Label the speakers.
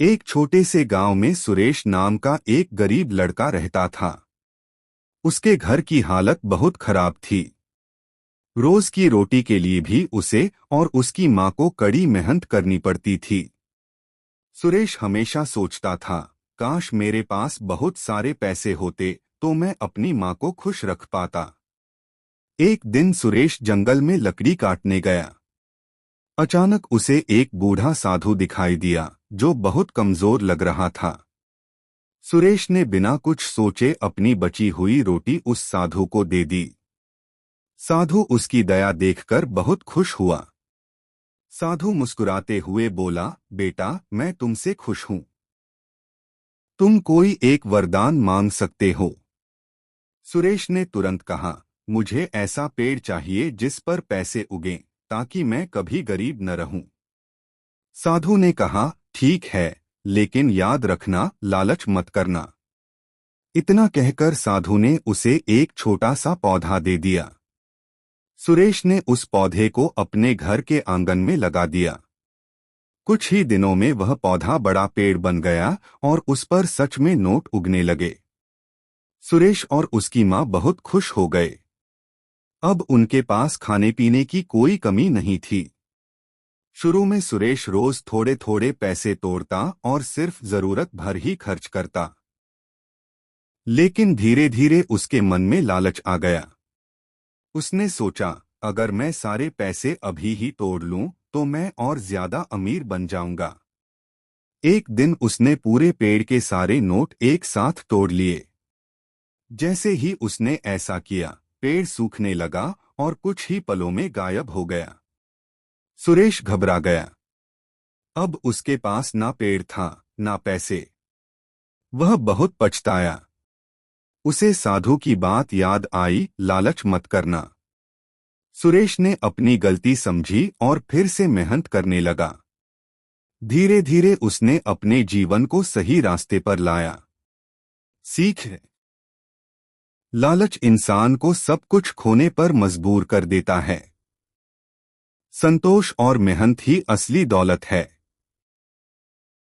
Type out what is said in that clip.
Speaker 1: एक छोटे से गांव में सुरेश नाम का एक गरीब लड़का रहता था। उसके घर की हालत बहुत खराब थी। रोज की रोटी के लिए भी उसे और उसकी माँ को कड़ी मेहनत करनी पड़ती थी। सुरेश हमेशा सोचता था, काश मेरे पास बहुत सारे पैसे होते तो मैं अपनी माँ को खुश रख पाता। एक दिन सुरेश जंगल में लकड़ी काटने गया। अचानक उसे एक बूढ़ा साधु दिखाई दिया जो बहुत कमजोर लग रहा था। सुरेश ने बिना कुछ सोचे अपनी बची हुई रोटी उस साधु को दे दी। साधु उसकी दया देखकर बहुत खुश हुआ। साधु मुस्कुराते हुए बोला, बेटा, मैं तुमसे खुश हूं। तुम कोई एक वरदान मांग सकते हो। सुरेश ने तुरंत कहा, मुझे ऐसा पेड़ चाहिए जिस पर पैसे उगें, ताकि मैं कभी गरीब न रहूं। साधु ने कहा, ठीक है, लेकिन याद रखना, लालच मत करना। इतना कहकर साधु ने उसे एक छोटा सा पौधा दे दिया। सुरेश ने उस पौधे को अपने घर के आंगन में लगा दिया। कुछ ही दिनों में वह पौधा बड़ा पेड़ बन गया और उस पर सच में नोट उगने लगे। सुरेश और उसकी माँ बहुत खुश हो गए। अब उनके पास खाने पीने की कोई कमी नहीं थी। शुरू में सुरेश रोज थोड़े थोड़े पैसे तोड़ता और सिर्फ जरूरत भर ही खर्च करता। लेकिन धीरे धीरे उसके मन में लालच आ गया। उसने सोचा, अगर मैं सारे पैसे अभी ही तोड़ लूं तो मैं और ज्यादा अमीर बन जाऊंगा। एक दिन उसने पूरे पेड़ के सारे नोट एक साथ तोड़ लिए। जैसे ही उसने ऐसा किया, पेड़ सूखने लगा और कुछ ही पलों में गायब हो गया। सुरेश घबरा गया। अब उसके पास ना पेड़ था, ना पैसे। वह बहुत पछताया। उसे साधु की बात याद आई, लालच मत करना। सुरेश ने अपनी गलती समझी और फिर से मेहनत करने लगा। धीरे धीरे उसने अपने जीवन को सही रास्ते पर लाया। सीख है, लालच इंसान को सब कुछ खोने पर मजबूर कर देता है। संतोष और मेहनत ही असली दौलत है।